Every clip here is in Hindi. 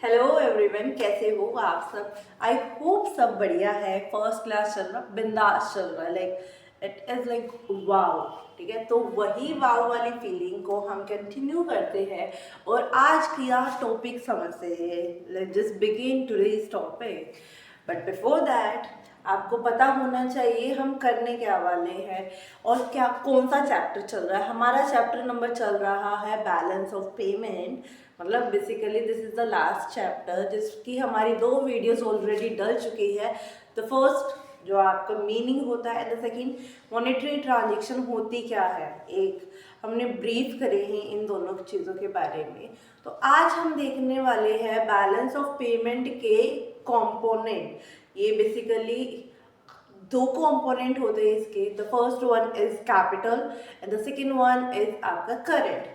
हेलो एवरीवन, कैसे हो आप सब। आई होप सब बढ़िया है। फर्स्ट क्लास चल रहा, बिंदास चल रहा, like it is like wow. ठीक है, तो वही वाओ वाली फीलिंग को हम कंटिन्यू करते हैं और आज किया टॉपिक समझते हैं। Let's just begin today's topic, but before that आपको पता होना चाहिए हम करने क्या वाले हैं और क्या कौन सा चैप्टर चल रहा है। हमारा चैप्टर नंबर चल रहा है बैलेंस ऑफ पेमेंट। मतलब basically this is the last chapter जिसकी हमारी 2 वीडियोस ऑलरेडी डल चुकी है। द फर्स्ट जो आपका मीनिंग होता है, द सेकेंड मॉनेटरी ट्रांजेक्शन होती क्या है, एक हमने ब्रीफ करे हैं इन दोनों चीज़ों के बारे में। तो आज हम देखने वाले हैं बैलेंस ऑफ पेमेंट के कंपोनेंट। ये बेसिकली 2 कंपोनेंट होते हैं इसके। The first one is capital and the second one is आपका current.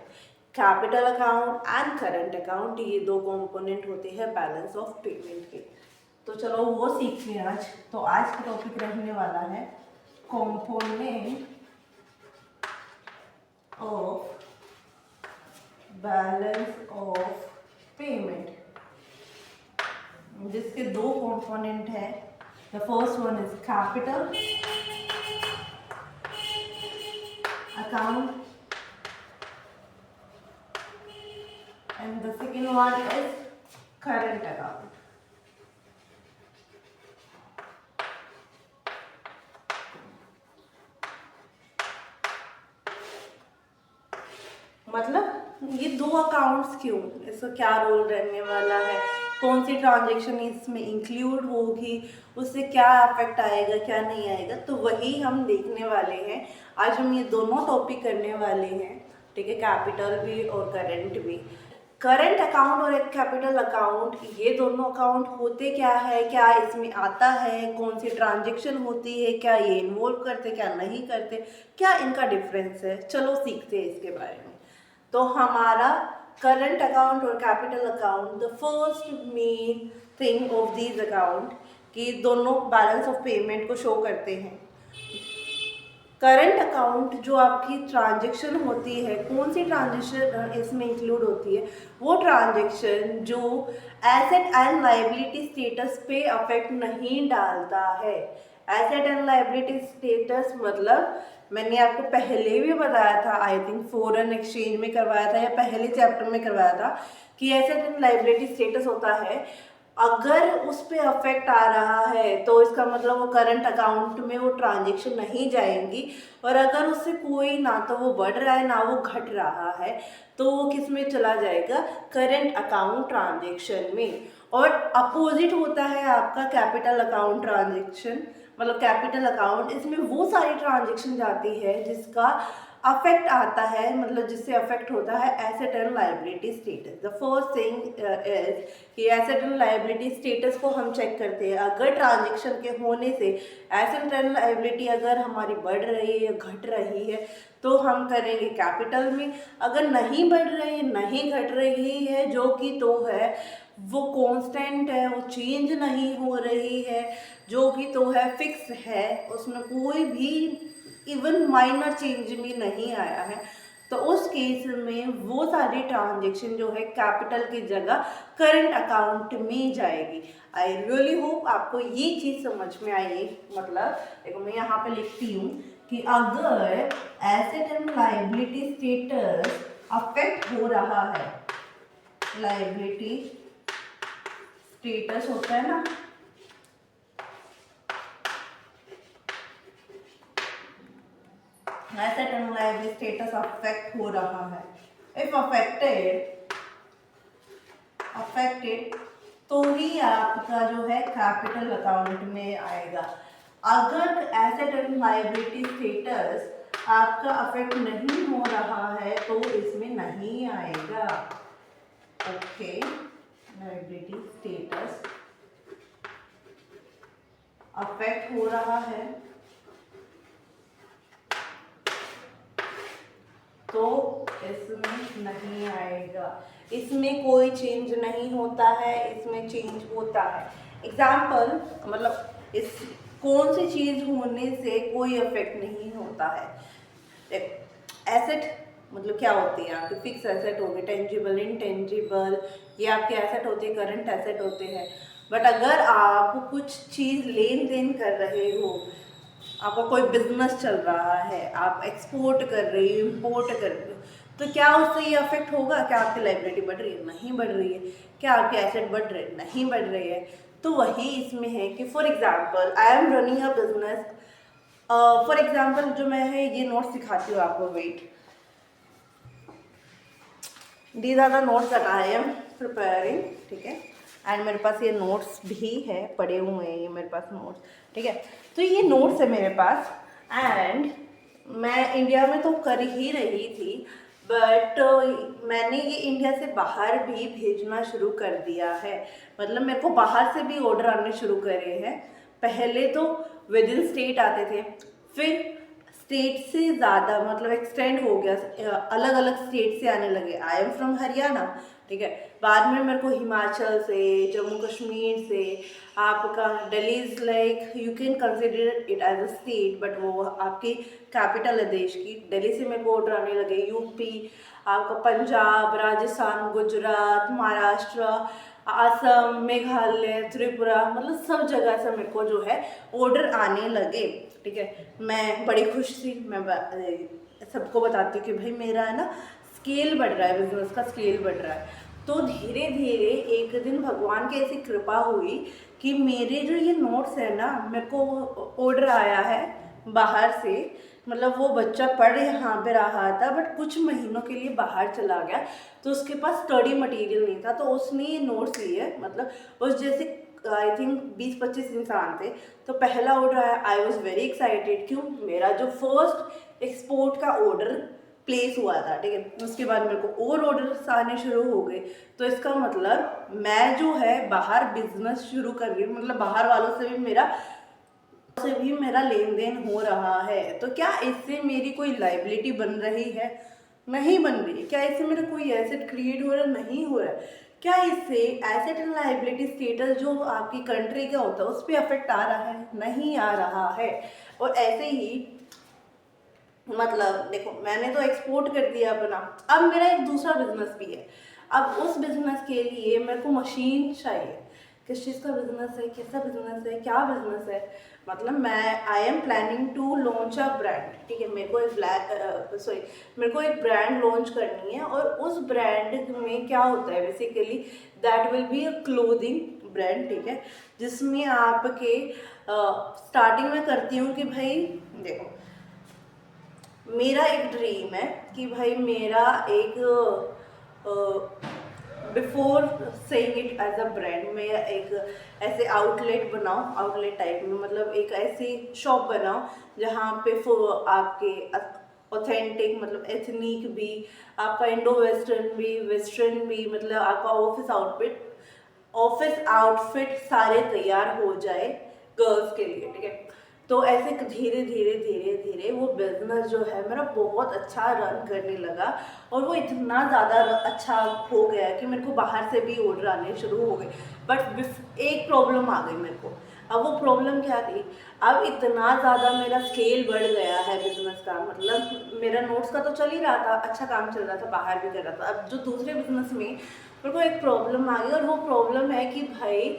Capital account and current account, ये 2 कंपोनेंट होते हैं बैलेंस ऑफ पेमेंट के। तो चलो वो सीखते हैं आज। तो आज का टॉपिक रहने वाला है component of balance of payment, जिसके 2 कंपोनेंट है। The first one is capital account and the second one is current account. मतलब ये 2 अकाउंट्स क्यों, इसका क्या रोल रहने वाला है, कौन सी ट्रांजेक्शन इसमें इंक्लूड होगी, उससे क्या इफेक्ट आएगा क्या नहीं आएगा, तो वही हम देखने वाले हैं। आज हम ये दोनों टॉपिक करने वाले हैं। ठीक है, कैपिटल भी और करंट भी। करंट अकाउंट और एक कैपिटल अकाउंट, ये दोनों अकाउंट होते क्या है, क्या इसमें आता है, कौन सी ट्रांजेक्शन होती है, क्या ये इन्वॉल्व करते क्या नहीं करते, क्या इनका डिफरेंस है, चलो सीखते हैं इसके बारे में। तो हमारा करंट अकाउंट और capital account, the first main thing of these account कि दोनों बैलेंस ऑफ पेमेंट को शो करते हैं। करंट अकाउंट जो आपकी ट्रांजेक्शन होती है, कौन सी ट्रांजेक्शन इसमें इंक्लूड होती है, वो ट्रांजेक्शन जो एसेट एंड लायबिलिटी स्टेटस पे अफेक्ट नहीं डालता है। एसेट एंड लायबिलिटी स्टेटस मतलब मैंने आपको पहले भी बताया था, आई थिंक फॉरेन एक्सचेंज में करवाया था या पहले चैप्टर में करवाया था कि एसेट एंड लायबिलिटी स्टेटस होता है, अगर उस पर अफेक्ट आ रहा है तो इसका मतलब वो करंट अकाउंट में वो ट्रांजेक्शन नहीं जाएंगी, और अगर उससे कोई ना तो वो बढ़ रहा है ना वो घट रहा है तो वो किस में चला जाएगा, करंट अकाउंट ट्रांजेक्शन में। और अपोजिट होता है आपका कैपिटल अकाउंट ट्रांजेक्शन, मतलब कैपिटल अकाउंट, इसमें वो सारी ट्रांजेक्शन जाती है जिसका अफेक्ट आता है, मतलब जिससे अफेक्ट होता है asset and liability status. The first thing is कि एसेट एंड लायबिलिटी स्टेटस को हम चेक करते हैं। अगर ट्रांजेक्शन के होने से एसेट एंड लायबिलिटी अगर हमारी बढ़ रही है या घट रही है तो हम करेंगे कैपिटल में। अगर नहीं बढ़ रही है नहीं घट रही है, जो कि तो है वो कांस्टेंट है, वो चेंज नहीं हो रही है, जो कि तो है फिक्स है, उसमें कोई भी इवन माइनर चेंज भी नहीं आया है, तो उस केस में वो सारी ट्रांजेक्शन जो है कैपिटल की जगह करंट अकाउंट में जाएगी। आई रियली होप आपको ये चीज़ समझ में आई। मतलब देखो मैं यहाँ पे लिखती हूँ कि अगर asset and liability status affect हो रहा है, लायबिलिटी स्टेटस होता है ना, asset and liability status affect हो रहा है, इफ अफेक्टेड तो ही आपका जो है कैपिटल अकाउंट में आएगा। अगर एसेट एंड लायबिलिटी स्टेटस आपका अफेक्ट नहीं हो रहा है तो इसमें नहीं आएगा। ओके, लायबिलिटी स्टेटस अफेक्ट हो रहा है तो इसमें नहीं आएगा, इसमें कोई चेंज नहीं होता है, इसमें चेंज होता है। एग्जाम्पल मतलब इस कौन सी चीज़ होने से कोई इफेक्ट नहीं होता है। एसेट मतलब क्या होती है आपके फिक्स एसेट हो गए, टेंजिबल, इनटेंजिबल, ये आपके एसेट होते हैं, करंट एसेट होते हैं। बट अगर आप कुछ चीज़ लेन देन कर रहे हो, आपका कोई बिजनेस चल रहा है, आप एक्सपोर्ट कर रहे हो, इम्पोर्ट कर रहे हो, तो क्या उससे ये अफेक्ट होगा? क्या आपकी लाइबिलिटी बढ़ रही है? नहीं बढ़ रही है। क्या आपके एसेट बढ़ रहे हैं? नहीं बढ़ रहे हैं। तो वही इसमें है कि for example I am running a business. For example जो मैं है ये नोट्स दिखाती हूँ आपको, wait, these are the notes that I am preparing, ठीक है। एंड मेरे पास ये नोट्स भी है, पड़े हुए हैं ये मेरे पास नोट्स, ठीक है। तो ये नोट्स है मेरे पास, एंड मैं इंडिया में तो कर ही रही थी, बट मैंने ये इंडिया से बाहर भी भेजना शुरू कर दिया है। मतलब मेरे को बाहर से भी ऑर्डर आने शुरू करे हैं। पहले तो विद इन स्टेट आते थे, फिर स्टेट से ज़्यादा मतलब एक्सटेंड हो गया, अलग अलग स्टेट से आने लगे। आई एम फ्रॉम हरियाणा, ठीक है। बाद में मेरे को हिमाचल से, जम्मू कश्मीर से, आपका Delhi is like you can consider it as a state, but वो आपकी कैपिटल है देश की। दिल्ली से मेरे को ऑर्डर आने लगे, यूपी, आपका पंजाब, राजस्थान, गुजरात, महाराष्ट्र, असम, मेघालय, त्रिपुरा, मतलब सब जगह से मेरे को जो है ऑर्डर आने लगे, ठीक है। मैं बड़ी खुश थी। मैं सबको बताती हूँ कि भाई मेरा है ना स्केल बढ़ रहा है, बिजनेस का स्केल बढ़ रहा है। तो धीरे धीरे एक दिन भगवान की ऐसी कृपा हुई कि मेरे जो ये नोट्स है ना, मेरे को ऑर्डर आया है बाहर से। मतलब वो बच्चा पढ़ यहाँ पे रहा था, बट कुछ महीनों के लिए बाहर चला गया, तो उसके पास स्टडी मटेरियल नहीं था, तो उसने ये नोट्स लिए। मतलब उस जैसे आई थिंक 20-25 इंसान थे। तो पहला ऑर्डर आया, आई वॉज वेरी एक्साइटेड। क्यों? मेरा जो फर्स्ट एक्सपोर्ट का ऑर्डर प्लेस हुआ था, ठीक है। उसके बाद मेरे को और ऑर्डर्स आने शुरू हो गए। तो इसका मतलब मैं जो है बाहर बिजनेस शुरू कर रही हूँ, मतलब बाहर वालों से भी मेरा लेन देन हो रहा है। तो क्या इससे मेरी कोई लाइबिलिटी बन रही है? नहीं बन रही है। क्या इससे मेरा कोई एसेट क्रिएट हो रहा है? नहीं हो रहा है। क्या इससे एसेट एंड लाइबिलिटी स्टेटस जो आपकी कंट्री का होता है उस पर अफेक्ट आ रहा है? नहीं आ रहा है। और ऐसे ही मतलब देखो, मैंने तो एक्सपोर्ट कर दिया अपना, अब मेरा एक दूसरा बिजनेस भी है। अब उस बिजनेस के लिए मेरे को मशीन चाहिए। किस चीज़ का बिजनेस है, कैसा बिजनेस है, क्या बिजनेस है? मतलब मैं I am planning to launch a brand, ठीक है। मेरे को एक ब्रांड लॉन्च करनी है, और उस ब्रांड में क्या होता है basically, that will be a clothing brand, ठीक है। जिसमें आपके स्टार्टिंग में करती हूँ कि भाई देखो, मेरा एक ड्रीम है कि भाई मेरा एक before saying it as a brand, मैं एक ऐसे आउटलेट बनाऊँ, आउटलेट टाइप में, मतलब एक ऐसी शॉप बनाऊँ जहाँ पे आपके ऑथेंटिक, मतलब एथनिक भी, आपका इंडो वेस्टर्न भी, वेस्टर्न भी, मतलब आपका ऑफिस आउटफिट सारे तैयार हो जाए गर्ल्स के लिए, ठीक है। तो ऐसे धीरे धीरे धीरे धीरे वो बिजनेस जो है मेरा बहुत अच्छा रन करने लगा, और वो इतना ज़्यादा अच्छा हो गया कि मेरे को बाहर से भी ऑर्डर आने शुरू हो गए। बट एक प्रॉब्लम आ गई मेरे को। अब वो प्रॉब्लम क्या थी? अब इतना ज़्यादा मेरा स्केल बढ़ गया है बिजनेस का, मतलब मेरा नोट्स का तो चल ही रहा था, अच्छा काम चल रहा था, बाहर भी कर रहा था। अब जो दूसरे बिजनेस में मेरे को एक प्रॉब्लम आ गई, और वो प्रॉब्लम है कि भाई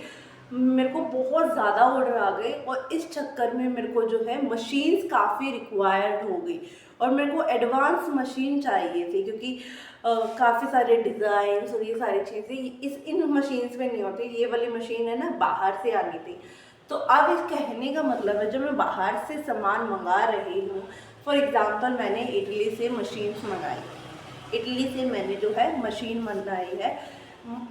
मेरे को बहुत ज़्यादा ऑर्डर आ गए, और इस चक्कर में मेरे को जो है मशीन्स काफ़ी रिक्वायर्ड हो गई, और मेरे को एडवांस मशीन चाहिए थी, क्योंकि काफ़ी सारे डिज़ाइंस और ये सारी चीज़ें इन मशीन्स में नहीं होती। ये वाली मशीन है ना, बाहर से आनी थी। तो अब इस कहने का मतलब है, जब मैं बाहर से सामान मंगा रही हूँ, फॉर एग्ज़ाम्पल मैंने इटली से मशीन्स मंगाई, इटली से मैंने जो है मशीन मंगाई है।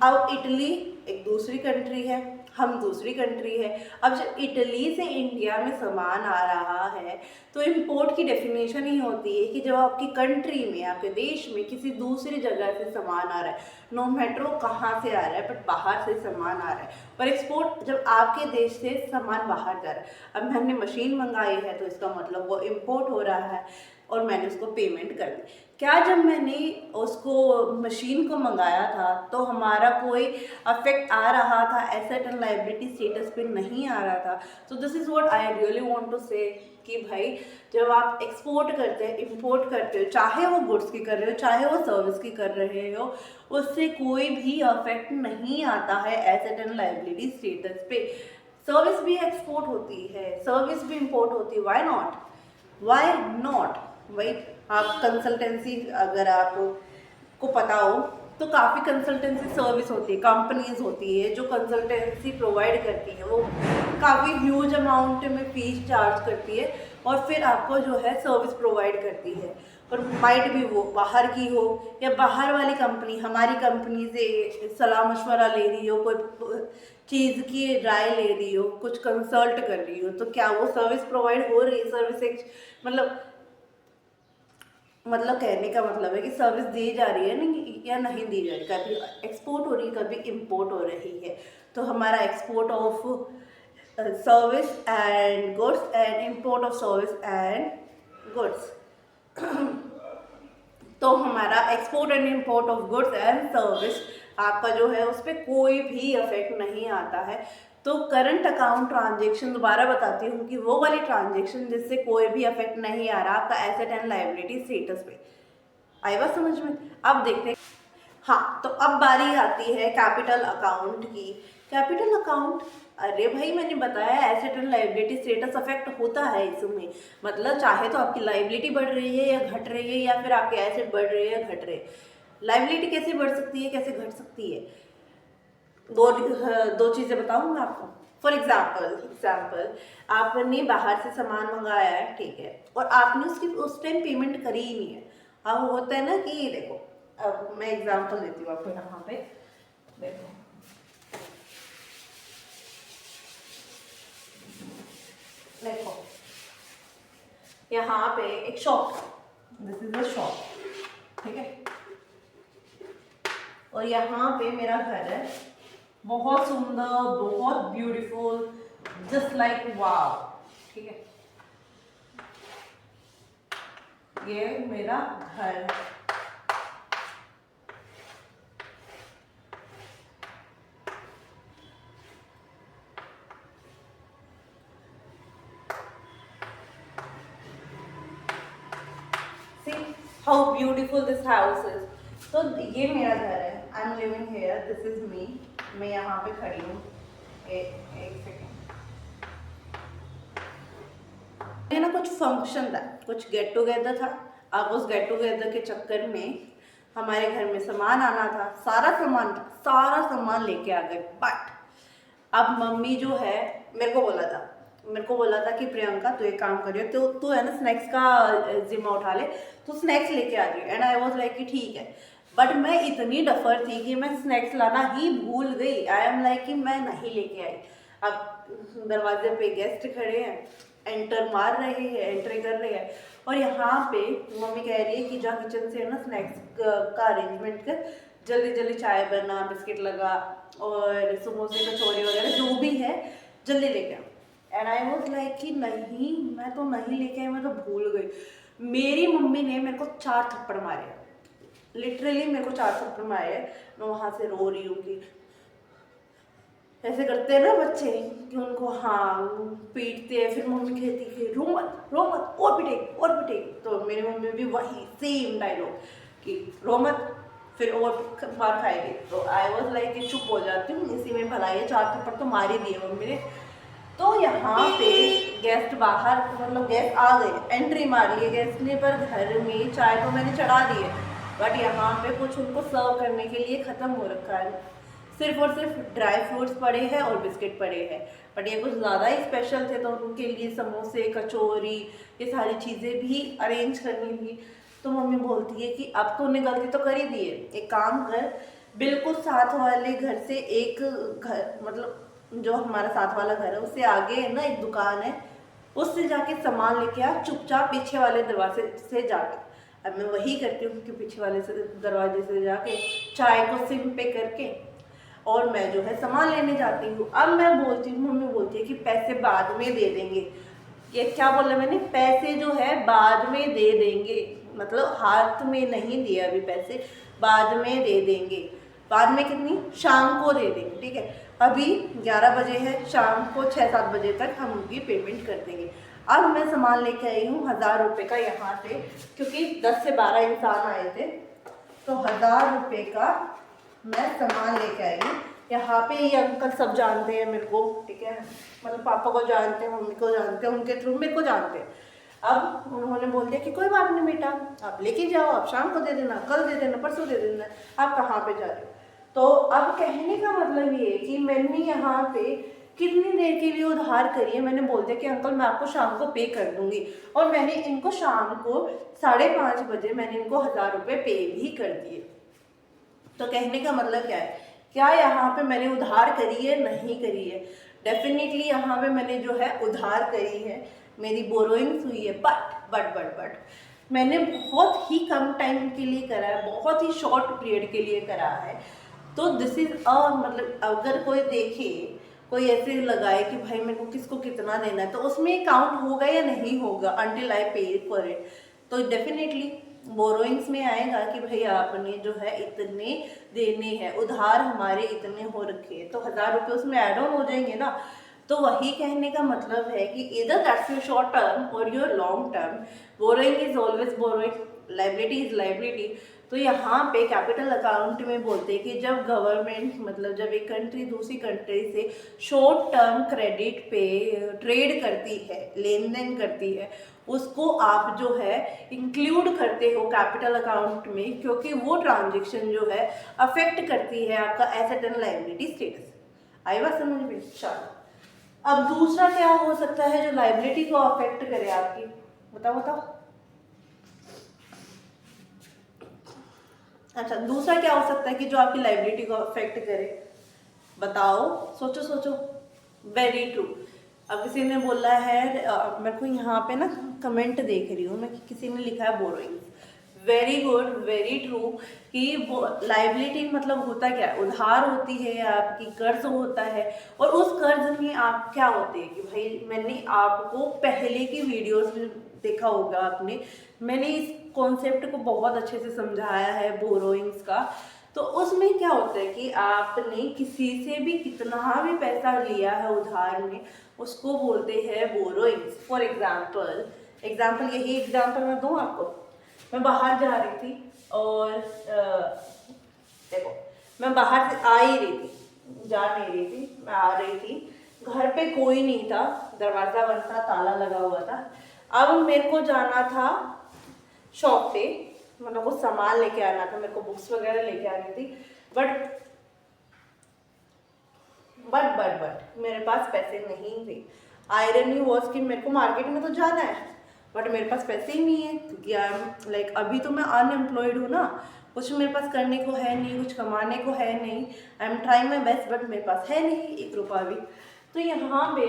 अब इटली एक दूसरी कंट्री है, हम दूसरी कंट्री है। अब जब इटली से इंडिया में सामान आ रहा है, तो इम्पोर्ट की डेफिनेशन ही होती है कि जब आपकी कंट्री में, आपके देश में किसी दूसरी जगह से सामान आ रहा है, नो मैटर कहाँ से आ रहा है, बट बाहर से सामान आ रहा है। और एक्सपोर्ट जब आपके देश से सामान बाहर जा रहा है, अब हमने मशीन मंगाई है तो इसका मतलब वो इम्पोर्ट हो रहा है। और मैंने उसको पेमेंट कर दी। क्या जब मैंने उसको मशीन को मंगाया था तो हमारा कोई अफेक्ट आ रहा था, एसेट एंड लायबिलिटी स्टेटस पे नहीं आ रहा था? So this is what I really want to say कि भाई जब आप एक्सपोर्ट करते हैं, इंपोर्ट करते हो, चाहे वो गुड्स की कर रहे हो चाहे वो सर्विस की कर रहे हो, उससे कोई भी अफेक्ट नहीं आता है एसेट एंड लायबिलिटी स्टेटस पे। सर्विस भी एक्सपोर्ट होती है, सर्विस भी इंपोर्ट होती है, व्हाई नॉट, व्हाई नॉट। भाई आप कंसल्टेंसी, अगर आपको पता हो तो काफ़ी कंसल्टेंसी सर्विस होती है, कंपनीज होती है जो कंसल्टेंसी प्रोवाइड करती है, वो काफ़ी ह्यूज अमाउंट में फीस चार्ज करती है और फिर आपको जो है सर्विस प्रोवाइड करती है। और माइट भी वो बाहर की हो या बाहर वाली कंपनी हमारी कंपनी से सलाह मशवरा ले रही हो, कोई चीज़ की राय ले रही हो, कुछ कंसल्ट कर रही हो, तो क्या वो सर्विस प्रोवाइड हो रही है? सर्विस मतलब कहने का मतलब है कि सर्विस दी जा रही है नहीं या नहीं दी जा रही, कभी एक्सपोर्ट हो रही है कभी इंपोर्ट हो रही है। तो हमारा export of service and goods and import of service and goods तो हमारा export and import of goods and service आपका जो है उस पर कोई भी इफेक्ट नहीं आता है। तो करंट अकाउंट ट्रांजेक्शन, दोबारा बताती हूँ कि वो वाली ट्रांजेक्शन जिससे कोई भी इफेक्ट नहीं आ रहा आपका एसेट एंड लायबिलिटी स्टेटस पे। आई बात समझ में? अब देखते हैं। हाँ, तो अब बारी आती है कैपिटल अकाउंट की। कैपिटल अकाउंट, अरे भाई मैंने बताया asset and liability status affect होता है इसमें। मतलब चाहे तो आपकी लायबिलिटी बढ़ रही है या घट रही है, या फिर आपके एसेट बढ़ रहे हैं या घट रहे हैं। लायबिलिटी कैसे बढ़ सकती है, कैसे घट सकती है? दो चीज़ें बताऊँ मैं आपको। फॉर एग्जाम्पल आपने बाहर से सामान मंगाया है, ठीक है, और आपने उसकी उस टाइम पेमेंट करी ही नहीं है। अब होता है ना कि देखो, अब मैं एग्जाम्पल देती हूँ आपको। यहाँ पे देखो, देखो यहाँ पे एक shop, this is a shop, ठीक है, और यहाँ पे मेरा घर है, बहुत सुंदर, बहुत ब्यूटीफुल, जस्ट लाइक वाव, ठीक है, ये मेरा घर है। See how beautiful this house is. तो ये मेरा घर है, I am living here, this is me, मैं यहाँ पे खड़ी हूँ। एक सेकेंड, ये ना कुछ फंक्शन था, कुछ गेट टुगेदर था। अब उस गेट टुगेदर के चक्कर में हमारे घर में सामान आना था, सारा सामान लेके आ गए। बट अब मम्मी जो है मेरे को बोला था कि प्रियंका तू एक काम करियो, तो तू है ना स्नैक्स का जिम्मा उठा ले, तो स्नैक्स लेके आ रही। एंड आई वाज लाइक कि ठीक है, बट मैं इतनी डफर थी कि मैं स्नैक्स लाना ही भूल गई। आई एम लाइक कि मैं नहीं लेके आई। अब दरवाजे पे गेस्ट खड़े हैं, एंट्री कर रहे हैं, और यहाँ पे मम्मी कह रही है कि जा किचन से ना स्नैक्स का अरेंजमेंट कर, जल्दी जल्दी चाय बना, बिस्किट लगा और समोसे कचौरी वगैरह जो भी है जल्दी लेके आ। एंड आई वॉज लाइक कि नहीं, मैं तो नहीं लेके आई, मैं तो भूल गई। मेरी मम्मी ने मेरे को 4 थप्पड़ मारे, लिटरली मेरे को 4 थप्पड़ मारे। मैं वहाँ से रो रही हूँ कि ऐसे करते हैं ना बच्चे कि उनको हाँ पीटते हैं, फिर मम्मी कहती है रो मत और पिटेगी। तो मेरी मम्मी भी वही सेम डायलॉग कि रो मत, फिर और मार खाएगी। तो आई वॉज लाइक कि चुप हो जाती हूँ, इसी में भलाई है, 4 थप्पड़ तो मार ही दिए मम्मी ने। तो यहाँ पे गेस्ट बाहर, मतलब गेस्ट आ गए, एंट्री मार लिए गेस्ट ने, पर घर में चाय तो मैंने चढ़ा दी है, बट यहाँ पे कुछ उनको सर्व करने के लिए ख़त्म हो रखा है। सिर्फ और सिर्फ ड्राई फ्रूट्स पड़े हैं और बिस्किट पड़े हैं, बट ये कुछ ज़्यादा ही स्पेशल थे तो उनके लिए समोसे कचौरी ये सारी चीज़ें भी अरेंज करनी थी। तो मम्मी बोलती है कि अब तो उन्हें गलती तो कर ही दी है, एक काम कर, बिल्कुल साथ वाले घर से एक घर, मतलब जो हमारा साथ वाला घर है उससे आगे है ना एक दुकान है, उससे जाके सामान लेके आ, चुपचाप पीछे वाले दरवाजे से जाके। अब मैं वही करती हूँ कि पीछे वाले से दरवाजे से जाके चाय को सिम पे करके और मैं जो है सामान लेने जाती हूँ। अब मैं बोलती हूँ, मम्मी बोलती है कि पैसे बाद में दे देंगे, ये क्या बोला मैंने, पैसे जो है बाद में दे देंगे, मतलब हाथ में नहीं दिए अभी पैसे, बाद में दे देंगे। बाद में कितनी, शाम को दे देंगे, ठीक है। अभी 11 बजे है, शाम को 6-7 बजे तक हम उनकी पेमेंट कर देंगे। अब मैं सामान लेके आई हूँ 1000 रुपये का यहाँ से, क्योंकि 10 से 12 इंसान आए थे, तो 1000 रुपये का मैं सामान लेके आई हूँ। यहाँ पे ये अंकल सब जानते हैं मेरे को, ठीक है, मतलब पापा को जानते हैं, मम्मी को जानते हैं, उनके थ्रू मेरे को जानते हैं। अब उन्होंने बोल दिया कि कोई बात नहीं बेटा, आप लेके जाओ, आप शाम को दे देना, कल दे देना, परसों दे देना, आप कहाँ पे जा रहे हो। तो अब कहने का मतलब ये है कि मैंने यहाँ पे कितनी देर के लिए उधार करी है। मैंने बोल दिया कि अंकल मैं आपको शाम को पे कर दूंगी, और मैंने इनको शाम को 5:30 बजे मैंने इनको 1000 रुपये पे भी कर दिए। तो कहने का मतलब क्या है, क्या यहाँ पे मैंने उधार करी है, नहीं करी है, डेफिनेटली यहाँ पे मैंने जो है उधार करी है, मेरी बोरोइंग्स हुई है, बट मैंने बहुत ही कम टाइम के लिए करा है, बहुत ही शॉर्ट पीरियड के लिए करा है। तो दिस इज मतलब अगर कोई देखे, कोई ऐसे लगाए कि भाई मेरे को किसको कितना देना है, तो उसमें काउंट होगा या नहीं होगा अंटिल आई पे फॉर इट। तो डेफिनेटली बोरोइंग्स में आएगा कि भाई आपने जो है इतने देने हैं, उधार हमारे इतने हो रखे हैं, तो 1000 रुपये उसमें ऐड ऑन हो जाएंगे ना। तो वही कहने का मतलब है कि इधर दैट्स योर शॉर्ट टर्म और your long term, borrowing is always borrowing, liability is liability. तो यहाँ पे कैपिटल अकाउंट में बोलते हैं कि जब गवर्नमेंट, मतलब जब एक कंट्री दूसरी कंट्री से शॉर्ट टर्म क्रेडिट पे ट्रेड करती है, लेन देन करती है, उसको आप जो है इंक्लूड करते हो कैपिटल अकाउंट में, क्योंकि वो ट्रांजेक्शन जो है अफेक्ट करती है आपका एसेट एंड लायबिलिटी स्टेटस। आई बात समझ में? चलो, अब दूसरा क्या हो सकता है जो लायबिलिटी को अफेक्ट करे आपकी, बताओ बताओ। अच्छा, दूसरा क्या हो सकता है कि जो आपकी लायबिलिटी को अफेक्ट करे, बताओ, सोचो सोचो। Very true. अब किसी ने बोला है, मेरे को यहाँ पे ना कमेंट देख रही हूँ मैं कि किसी ने लिखा है borrowing. Very good, very true. कि लाइबिलिटी मतलब होता क्या है, उधार होती है आपकी, कर्ज होता है, और उस कर्ज में आप क्या होते हैं कि भाई मैंने आपको पहले की वीडियोस में देखा होगा आपने, मैंने इस कॉन्सेप्ट को बहुत अच्छे से समझाया है बोरोइंग्स का। तो उसमें क्या होता है कि आपने किसी से भी कितना भी पैसा लिया है उधार में, उसको बोलते हैं बोरोइंग्स। फॉर एग्जाम्पल यही एग्जाम्पल मैं दूँ आपको। मैं बाहर जा रही थी और देखो, मैं बाहर से आ ही रही थी, जा नहीं रही थी, मैं आ रही थी, घर पे कोई नहीं था, दरवाज़ा बंद था, ताला लगा हुआ था। अब मेरे को जाना था शॉप पे, मतलब कुछ सामान लेके आना था, मेरे को बुक्स वगैरह लेके आनी थी, बट मेरे पास पैसे नहीं थे। आयरनी वॉज कि मेरे को मार्केट में तो जाना है, बट मेरे पास पैसे ही नहीं है, क्योंकि आई एम लाइक अभी तो मैं अनएम्प्लॉयड हूँ ना, कुछ मेरे पास करने को है नहीं, कुछ कमाने को है नहीं। I am trying my best, but मेरे पास है नहीं 1 रुपया भी। तो यहाँ पे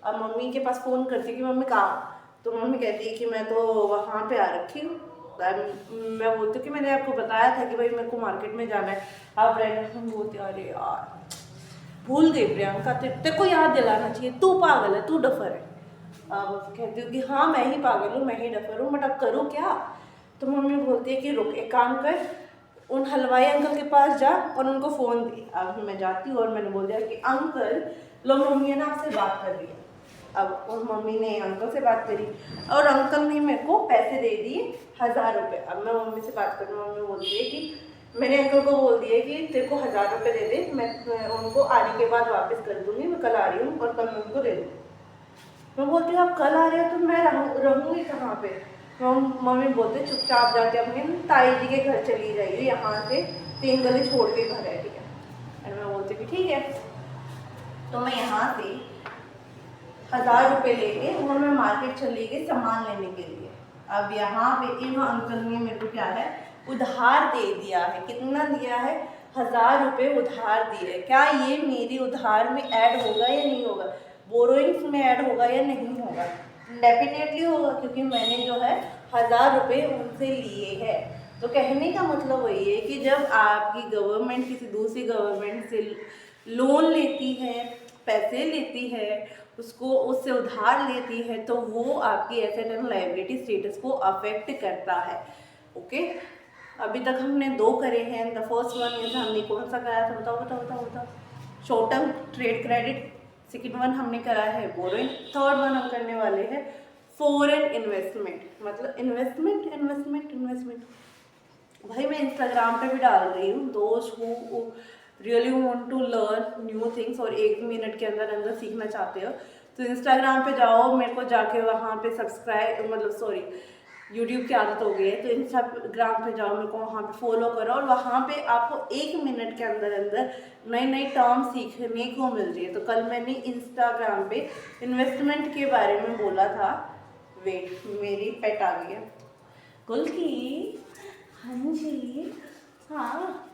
अब मम्मी के पास फ़ोन करती कि मम्मी कहाँ, तो मम्मी कहती है कि मैं तो वहाँ पे आ रखी हूँ। मैं बोलती हूँ कि मैंने आपको बताया था कि भाई मेरे को मार्केट में जाना है। आप रैंडम बोलते, अरे यार भूल गई प्रियंका, तेरे को याद दिलाना चाहिए, तू पागल है, तू डफर है। अब कहती हूँ कि हाँ मैं ही पागल हूँ, मैं ही डफर हूँ, बट अब करूँ क्या। तो मम्मी बोलती है कि रुक, एक काम कर, उन हलवाई अंकल के पास जा और उनको फ़ोन दे। अब मैं जाती हूँ और मैंने बोल दिया कि अंकल लो, मम्मी ने आपसे बात कर रही है। अब उन मम्मी ने अंकल से बात करी और अंकल ने मेरे को पैसे दे दिए 1000 रुपये। अब मैं मम्मी से बात करूँ, मम्मी बोलती है कि मैंने अंकल को बोल दिया कि तेरे को 1000 रुपये दे दे, मैं उनको आने के बाद वापस कर दूँगी, मैं कल आ रही हूँ और कल मैं उनको दे दूँगी। मैं बोलती हूँ आप कल आ रहे हो तो मैं रहूँगी कहाँ पे। मम्मी बोलते चुपचाप जाके अपने ताई जी के घर चली जाइए, यहाँ से 3 गली छोड़ के घर है, ठीक है। और मैं बोलती कि ठीक है। तो मैं यहाँ से 1000 रुपये लेके और मैं मार्केट चली गई सामान लेने के लिए। अब यहाँ पे इन अंकल ने मेरे को क्या है, उधार दे दिया है। कितना दिया है? 1000 रुपये उधार दिए। क्या ये मेरी उधार में ऐड होगा या नहीं होगा, बोरोइंग्स में ऐड होगा या नहीं होगा? डेफिनेटली होगा, क्योंकि मैंने जो है 1000 रुपये उनसे लिए हैं। तो कहने का मतलब वही है कि जब आपकी गवर्नमेंट किसी दूसरी गवर्नमेंट से लोन लेती है पैसे लेती है, उसको उससे उधार लेती है, तो वो आपकी एसेट एंड लायबिलिटी स्टेटस को अफेक्ट करता है। ओके, अभी तक हमने 2 करे हैं। द फर्स्ट वन इज हमने कौन सा कराया था, बताओ बताओ बताओ बताओ, short term trade credit. Second one हमने करा है बोरोइंग। थर्ड वन हम करने वाले हैं फॉरेन इन्वेस्टमेंट, मतलब इन्वेस्टमेंट इन्वेस्टमेंट इन्वेस्टमेंट। भाई मैं इंस्टाग्राम पे भी डाल रही हूँ, those who really want to learn new things और 1 मिनट के अंदर अंदर सीखना चाहते हो, तो इंस्टाग्राम पे जाओ, मेरे को जाके वहाँ पे सब्सक्राइब, मतलब सॉरी, यूट्यूब की आदत हो गई है, तो इंस्टाग्राम पे जाओ, मेरे को वहाँ पे फॉलो करो, और वहाँ पे आपको 1 मिनट के अंदर अंदर नई नई टर्म सीखने को मिल रही है। तो कल मैंने इंस्टाग्राम पे इन्वेस्टमेंट के बारे में बोला था। वेट, मेरी पेट आ गई है, गुल्की। हाँ जी, हाँ,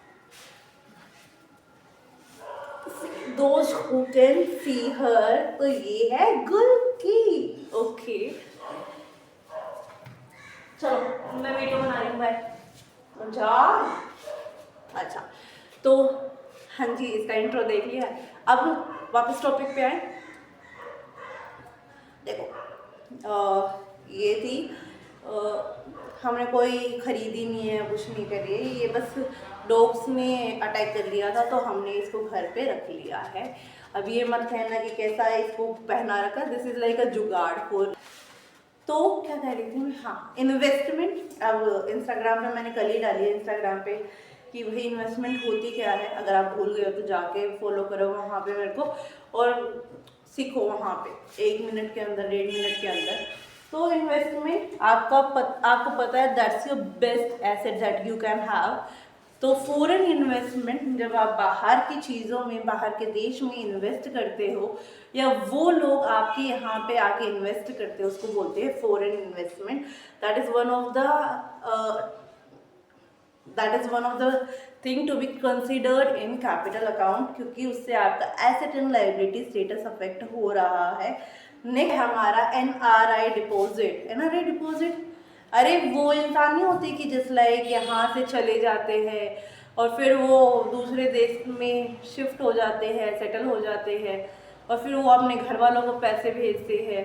दोस्त हु कैन सी हर, तो ये है गुल्की। ओके, चलो मैं वीडियो बना रही हूँ, बाय जा। अच्छा, तो हाँ जी, इसका इंट्रो देख लिया है। अब वापस टॉपिक पे आए। देखो, ये थी, हमने कोई खरीदी नहीं है, कुछ नहीं करी है, ये बस डॉग्स ने अटैक कर लिया था, तो हमने इसको घर पे रख लिया है। अब ये मत कहना कि कैसा है, इसको पहना रखा, दिस इज लाइक अ जुगाड़ फॉर। तो क्या कह रही थी मैं, हाँ, इन्वेस्टमेंट। अब इंस्टाग्राम पे मैंने कल ही डाली है इंस्टाग्राम पे कि भाई इन्वेस्टमेंट होती क्या है। अगर आप भूल गए हो तो जाके फॉलो करो वहाँ पे मेरे को, और सीखो वहाँ पे 1 मिनट के अंदर, 1.5 मिनट के अंदर। तो इन्वेस्टमेंट आपको पता है, that's your best asset that you can have. तो फॉरेन इन्वेस्टमेंट, जब आप बाहर की चीज़ों में, बाहर के देश में इन्वेस्ट करते हो, या वो लोग आपके यहाँ पे आके इन्वेस्ट करते हैं, उसको बोलते हैं foreign investment. That is one of the thing to be considered in capital account, क्योंकि उससे आपका asset and liability status affect हो रहा है। नेक्स्ट हमारा एनआरआई डिपॉजिट। एनआरआई डिपॉजिट, अरे वो इंसान नहीं होते कि जिस लाइक यहाँ से चले जाते हैं और फिर वो दूसरे देश में शिफ्ट हो जाते हैं, सेटल हो जाते हैं, और फिर वो अपने घर वालों को पैसे भेजते हैं।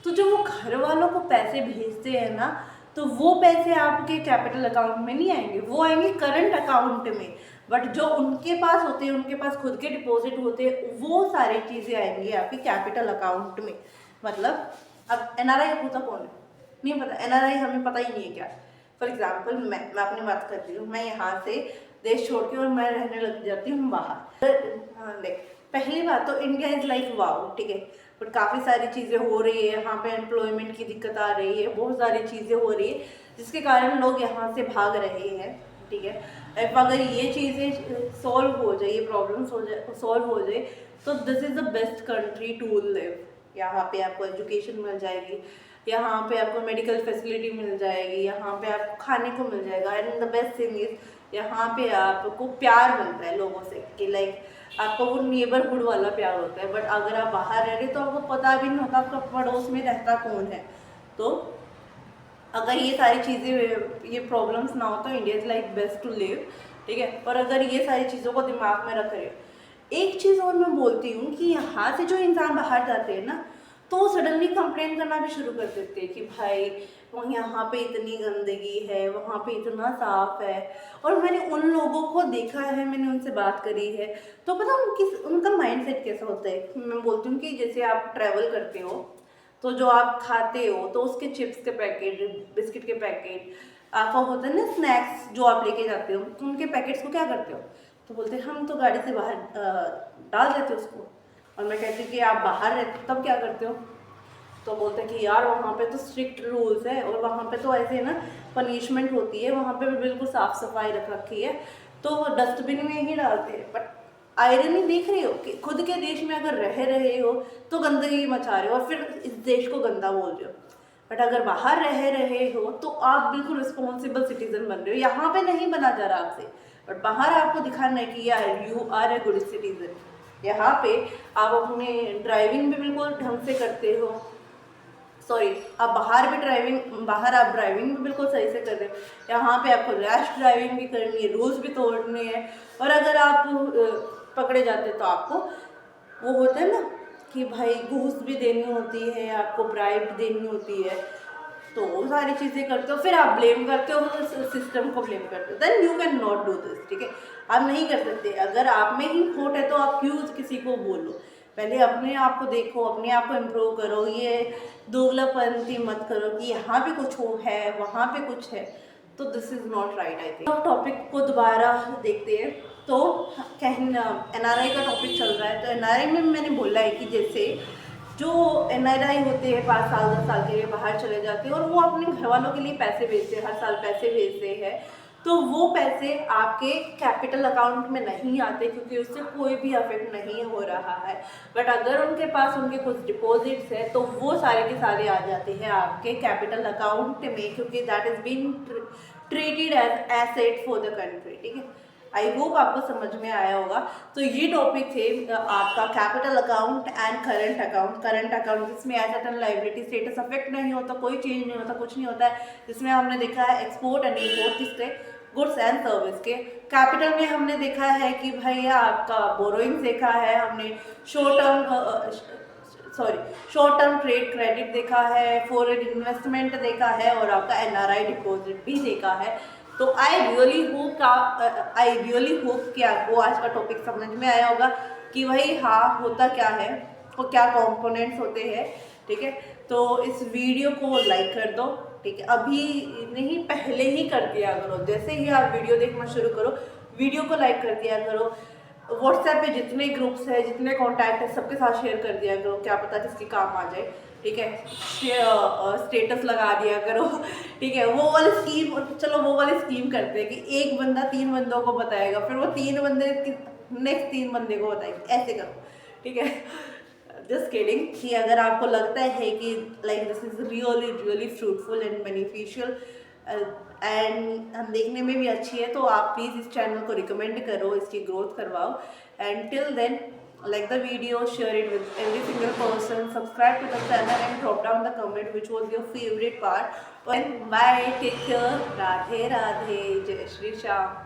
तो जब वो घर वालों को पैसे भेजते हैं ना, तो वो पैसे आपके कैपिटल अकाउंट में नहीं आएंगे, वो आएंगे करंट अकाउंट में। बट जो उनके पास होते हैं, उनके पास खुद के डिपॉजिट होते हैं, वो सारी चीज़ें आएंगी आपके कैपिटल अकाउंट में। मतलब अब एनआरआई होता कौन है, नहीं पता। एनआरआई हमें पता ही नहीं है क्या। फॉर एग्जाम्पल मैं अपनी बात कर रही हूँ, मैं यहाँ से देश छोड़ के और मैं रहने लग जाती हूँ बाहर। हाँ, देख, पहली बात तो इंडिया इज़ लाइक वाओ, ठीक है, बट काफ़ी सारी चीज़ें हो रही है यहाँ पे, एम्प्लॉयमेंट की दिक्कत आ रही है, बहुत सारी चीज़ें हो रही है, जिसके कारण लोग यहाँ से भाग रहे हैं, ठीक है। अब अगर ये चीज़ें सॉल्व हो जाए, ये प्रॉब्लम्स सॉल्व हो जाए, तो this is the best country to live. यहाँ पे आपको एजुकेशन मिल जाएगी, यहाँ पे आपको मेडिकल फैसिलिटी मिल जाएगी, यहाँ पे आपको खाने को मिल जाएगा, and the best thing is यहाँ पे आपको प्यार मिलता है लोगों से, कि लाइक आपको वो नेबरहुड वाला प्यार होता है। बट अगर आप बाहर रह रहे तो आपको पता भी नहीं होता आपका पड़ोस में रहता कौन है। तो अगर ये सारी चीज़ें, ये प्रॉब्लम्स ना हो, तो India is like best to live, ठीक है। और अगर ये सारी चीज़ों को दिमाग में रख रहे हो, एक चीज़ और मैं बोलती हूँ कि यहाँ से जो इंसान बाहर जाते हैं ना, तो सडनली कंप्लेन करना भी शुरू कर देते हैं कि भाई यहाँ पे इतनी गंदगी है, वहाँ पे इतना साफ है। और मैंने उन लोगों को देखा है, मैंने उनसे बात करी है, तो पता उनका माइंडसेट कैसा होता है। मैं बोलती हूँ कि जैसे आप ट्रैवल करते हो, तो जो आप खाते हो, तो उसके चिप्स के पैकेट, बिस्किट के पैकेट, आपका होता है ना स्नैक्स जो आप लेके जाते हो, तो उनके पैकेट्स को क्या करते हो, तो बोलते हैं हम तो गाड़ी से बाहर डाल देते उसको। और मैं कहती हूँ कि आप बाहर रहते तब क्या करते हो, तो बोलते हैं कि यार वहाँ पे तो स्ट्रिक्ट रूल्स है, और वहाँ पे तो ऐसे ना पनिशमेंट होती है, वहाँ पे भी बिल्कुल साफ़ सफाई रख रखी है, तो डस्टबिन में ही डालते हैं। बट आयरनी देख रहे हो कि खुद के देश में अगर रह रहे हो तो गंदगी मचा रहे हो और फिर इस देश को गंदा बोल रहे हो। बट अगर बाहर रह रहे हो तो आप बिल्कुल रिस्पॉन्सिबल सिटीजन बन रहे हो, यहाँ पे नहीं बना जा रहा आपसे, बट बाहर आपको दिखाना है कि यार you are a good citizen. यहाँ पे आप अपने ड्राइविंग भी बिल्कुल ढंग से करते हो, सॉरी, आप बाहर आप ड्राइविंग भी बिल्कुल सही से कर रहे हो, यहाँ पे आपको रैश ड्राइविंग भी करनी है, रूल्स भी तोड़ने हैं, और अगर आप पकड़े जाते तो आपको वो होता है ना कि भाई घूस भी देनी होती है, आपको ब्राइब देनी होती है, तो वो सारी चीज़ें करते हो, फिर आप ब्लेम करते हो, सिस्टम को ब्लेम करते हो, then you can not do this, ठीक है। आप नहीं कर सकते। अगर आप में ही खोट है तो आप क्यों किसी को बोलो? पहले अपने आप को देखो, अपने आप को इम्प्रूव करो। ये दोगलापंती मत करो कि यहाँ पे कुछ हो है, वहाँ पे कुछ है, तो this is not right I think. Topic को दोबारा देखते हैं। तो कहना एनआरआई का टॉपिक चल रहा है, तो एनआरआई में मैंने बोला है कि जैसे जो एनआरआई होते हैं 5 साल 10 साल के लिए बाहर चले जाते हैं और वो अपने घर वालों के लिए पैसे भेजते हैं, हर साल पैसे भेजते हैं, तो वो पैसे आपके कैपिटल अकाउंट में नहीं आते क्योंकि उससे कोई भी अफेक्ट नहीं हो रहा है। बट अगर उनके पास उनके कुछ डिपॉजिट्स है तो वो सारे के सारे आ जाते हैं आपके कैपिटल अकाउंट में, क्योंकि that is been treated as asset for the country, ठीक है। आई होप आपको समझ में आया होगा। तो ये टॉपिक थे आपका capital account and current account. Current account जिसमें asset and liability status affect नहीं होता, कोई चेंज नहीं होता, कुछ नहीं होता है, जिसमें हमने देखा है एक्सपोर्ट एंड इम्पोर्ट किसके, गुड्स एंड सर्विस के। कैपिटल में हमने देखा है कि भैया आपका बोरोइंग देखा है, हमने शॉर्ट टर्म ट्रेड क्रेडिट देखा है, फॉरेन इन्वेस्टमेंट देखा है और आपका एनआरआई डिपॉजिट भी देखा है। तो आई रियली होप कि आपको आज का टॉपिक समझ में आया होगा कि भाई हाँ होता क्या है और क्या कंपोनेंट्स होते हैं, ठीक है। तो इस वीडियो को लाइक कर दो, ठीक है। अभी नहीं, पहले ही कर दिया करो, जैसे ही आप वीडियो देखना शुरू करो वीडियो को लाइक कर दिया करो। व्हाट्सएप पे जितने ग्रुप्स है, जितने कॉन्टैक्ट है, सबके साथ शेयर कर दिया करो, क्या पता किसकी काम आ जाए, ठीक है। स्टेटस लगा दिया करो, ठीक है। वो वाली स्कीम, चलो वो वाली स्कीम करते हैं कि एक बंदा 3 बंदों को बताएगा, फिर वो 3 बंदे नेक्स्ट 3 बंदे को बताएंगे, ऐसे करो, ठीक है। Just kidding. कि अगर आपको लगता है कि like this is really really fruitful and beneficial and देखने में भी अच्छी है, तो आप प्लीज़ इस चैनल को रिकमेंड करो, इसकी ग्रोथ करवाओ। And till then like the video, share it with every single person, subscribe to the channel and drop down the comment which was your favorite part. And bye, take care, radhe radhe, jai shri shyam.